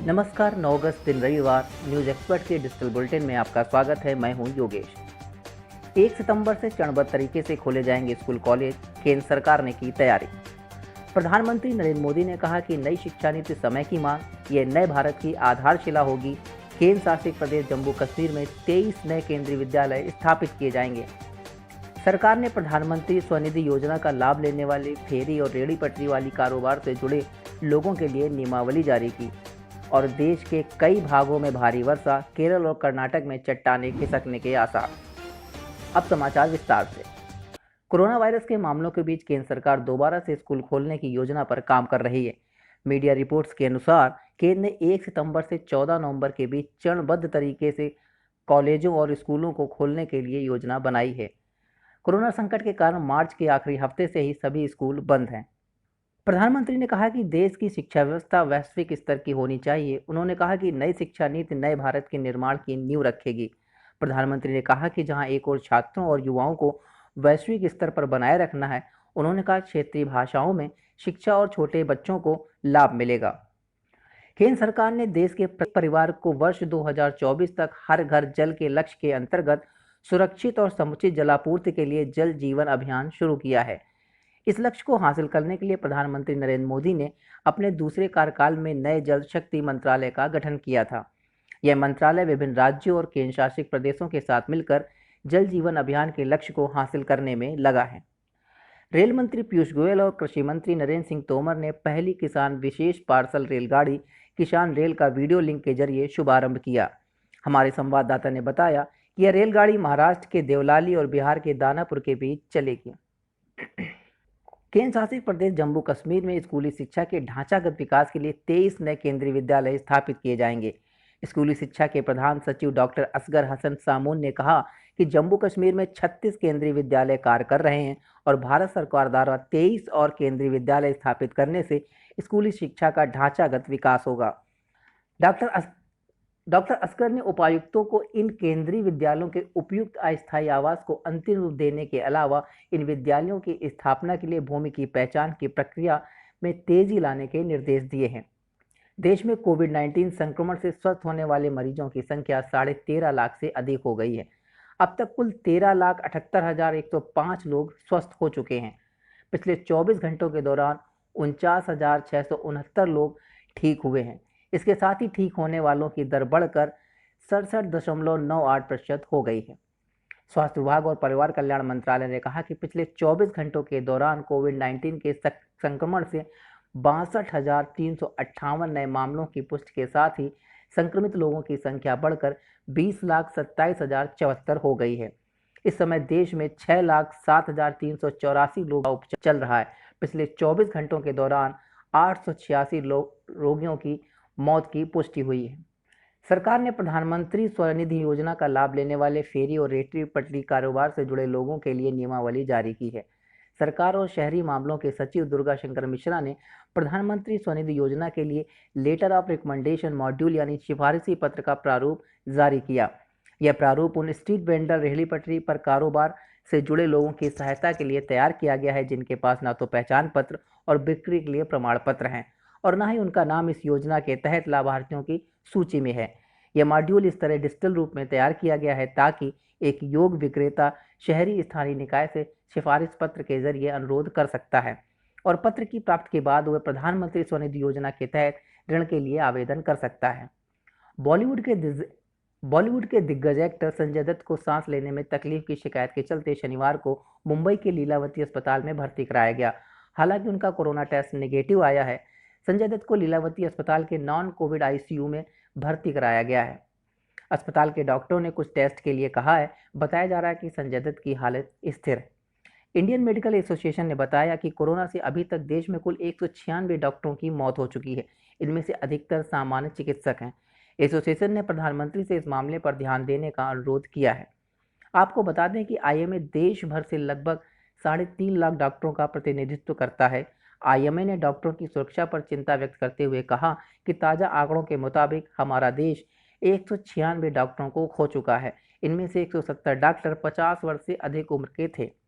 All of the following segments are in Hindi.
नमस्कार। 9 अगस्त दिन रविवार न्यूज एक्सपर्ट के डिजिटल बुलेटिन में आपका स्वागत है। मैं हूं योगेश। 1 सितंबर से चरणबद्ध तरीके से खोले जाएंगे स्कूल कॉलेज, केंद्र सरकार ने की तैयारी। प्रधानमंत्री नरेंद्र मोदी ने कहा कि नई शिक्षा नीति समय की मांग, ये नए भारत की आधारशिला होगी। केंद्र शासित प्रदेश जम्मू कश्मीर में 23 नए केंद्रीय विद्यालय स्थापित किए जाएंगे। सरकार ने प्रधानमंत्री स्वनिधि योजना का लाभ लेने वाले फेरी और रेहड़ी पटरी वाली कारोबार से जुड़े लोगों के लिए नियमावली जारी की। और देश के कई भागों में भारी वर्षा, केरल और कर्नाटक में चट्टानें खिसकने के आसार। अब समाचार विस्तार से। कोरोना वायरस के मामलों के बीच केंद्र सरकार दोबारा से स्कूल खोलने की योजना पर काम कर रही है। मीडिया रिपोर्ट्स के अनुसार केंद्र ने 1 सितंबर से 14 नवंबर के बीच चरणबद्ध तरीके से कॉलेजों और स्कूलों को खोलने के लिए योजना बनाई है। कोरोना संकट के कारण मार्च के आखिरी हफ्ते से ही सभी स्कूल बंद हैं। प्रधानमंत्री ने कहा कि देश की शिक्षा व्यवस्था वैश्विक स्तर की होनी चाहिए। उन्होंने कहा कि नई शिक्षा नीति नए भारत के निर्माण की नींव रखेगी। प्रधानमंत्री ने कहा कि जहां एक और छात्रों और युवाओं को वैश्विक स्तर पर बनाए रखना है, उन्होंने कहा क्षेत्रीय भाषाओं में शिक्षा और छोटे बच्चों को लाभ मिलेगा। केंद्र सरकार ने देश के प्रत्येक परिवार को वर्ष 2024 तक हर घर जल के लक्ष्य के अंतर्गत सुरक्षित और समुचित जलापूर्ति के लिए जल जीवन अभियान शुरू किया है। इस लक्ष्य को हासिल करने के लिए प्रधानमंत्री नरेंद्र मोदी ने अपने दूसरे कार्यकाल में नए जल शक्ति मंत्रालय का गठन किया था। यह मंत्रालय विभिन्न राज्यों और केंद्र शासित प्रदेशों के साथ मिलकर जल जीवन अभियान के लक्ष्य को हासिल करने में लगा है। रेल मंत्री पीयूष गोयल और कृषि मंत्री नरेंद्र सिंह तोमर ने पहली किसान विशेष पार्सल रेलगाड़ी किसान रेल का वीडियो लिंक के जरिए शुभारंभ किया। हमारे संवाददाता ने बताया कि यह रेलगाड़ी महाराष्ट्र के देवलाली और बिहार के दानापुर के बीच चलेगी। केंद्र शासित प्रदेश जम्मू कश्मीर में स्कूली शिक्षा के ढांचागत विकास के लिए 23 नए केंद्रीय विद्यालय स्थापित किए जाएंगे। स्कूली शिक्षा के प्रधान सचिव डॉक्टर असगर हसन सामून ने कहा कि जम्मू कश्मीर में 36 केंद्रीय विद्यालय कार्य कर रहे हैं और भारत सरकार द्वारा 23 और केंद्रीय विद्यालय स्थापित करने से स्कूली शिक्षा का ढांचागत विकास होगा। डॉक्टर असगर ने उपायुक्तों को इन केंद्रीय विद्यालयों के उपयुक्त अस्थायी आवास को अंतिम रूप देने के अलावा इन विद्यालयों की स्थापना के लिए भूमि की पहचान की प्रक्रिया में तेजी लाने के निर्देश दिए हैं। देश में कोविड-19 संक्रमण से स्वस्थ होने वाले मरीजों की संख्या 13.5 लाख से अधिक हो गई है। अब तक कुल 13,78,105 लोग स्वस्थ हो चुके हैं। पिछले 24 घंटों के दौरान 49,669 लोग ठीक हुए हैं। इसके साथ ही ठीक होने वालों की दर बढ़कर 67.98% हो गई है। स्वास्थ्य विभाग और परिवार कल्याण मंत्रालय ने कहा कि पिछले 24 घंटों के दौरान कोविड-19 के संक्रमण से 62,358 नए मामलों की पुष्टि के साथ ही संक्रमित लोगों की संख्या बढ़कर 20,27,074 हो गई है। इस समय देश में 6,07,384 लोगों का उपचार चल रहा है। पिछले 24 घंटों के दौरान 886 रोगियों की मौत की पुष्टि हुई है। सरकार ने प्रधानमंत्री स्वनिधि योजना का लाभ लेने वाले फेरी और रेहड़ी पटरी कारोबार से जुड़े लोगों के लिए नियमावली जारी की है। सरकार और शहरी मामलों के सचिव दुर्गा शंकर मिश्रा ने प्रधानमंत्री स्वनिधि योजना के लिए लेटर ऑफ रिकमेंडेशन मॉड्यूल यानी सिफारिशी पत्र का प्रारूप जारी किया। यह प्रारूप उन स्ट्रीट वेंडर रेहड़ी पटरी पर कारोबार से जुड़े लोगों की सहायता के लिए तैयार किया गया है जिनके पास ना तो पहचान पत्र और बिक्री के लिए प्रमाण पत्र हैं और ना ही उनका नाम इस योजना के तहत लाभार्थियों की सूची में है। यह मॉड्यूल इस तरह डिजिटल रूप में तैयार किया गया है ताकि एक योग विक्रेता शहरी स्थानीय निकाय से सिफारिश पत्र के जरिए अनुरोध कर सकता है और पत्र की प्राप्ति के बाद वह प्रधानमंत्री स्वनिधि योजना के तहत ऋण के लिए आवेदन कर सकता है। बॉलीवुड के दिग्गज एक्टर संजय दत्त को सांस लेने में तकलीफ की शिकायत के चलते शनिवार को मुंबई के लीलावती अस्पताल में भर्ती कराया गया। हालांकि उनका कोरोना टेस्ट नेगेटिव आया है। संजय दत्त को लीलावती अस्पताल के नॉन कोविड आईसीयू में भर्ती कराया गया है। अस्पताल के डॉक्टरों ने कुछ टेस्ट के लिए कहा है। बताया जा रहा है कि संजय दत्त की हालत स्थिर है। इंडियन मेडिकल एसोसिएशन ने बताया कि कोरोना से अभी तक देश में कुल 196 डॉक्टरों की मौत हो चुकी है। इनमें से अधिकतर सामान्य चिकित्सक हैं। एसोसिएशन ने प्रधानमंत्री से इस मामले पर ध्यान देने का अनुरोध किया है। आपको बता दें कि आईएमए देश भर से लगभग 3.5 लाख डॉक्टरों का प्रतिनिधित्व करता है। आईएमए ने डॉक्टरों की सुरक्षा पर चिंता व्यक्त करते हुए कहा कि ताज़ा आंकड़ों के मुताबिक हमारा देश 196 डॉक्टरों को खो चुका है। इनमें से 170 डॉक्टर 50 वर्ष से अधिक उम्र के थे।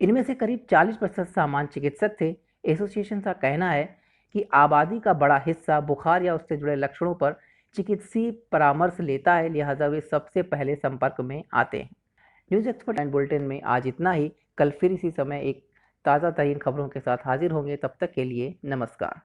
इनमें से करीब 40% सामान्य चिकित्सक थे। एसोसिएशन का कहना है कि आबादी का बड़ा हिस्सा बुखार या उससे जुड़े लक्षणों पर चिकित्सीय परामर्श लेता है, लिहाजा वे सबसे पहले संपर्क में आते हैं। न्यूज़ एक्सपर्ट एंड बुलेटिन में आज इतना ही। कल फिर इसी समय एक ताज़ा तरीन खबरों के साथ हाजिर होंगे। तब तक के लिए नमस्कार।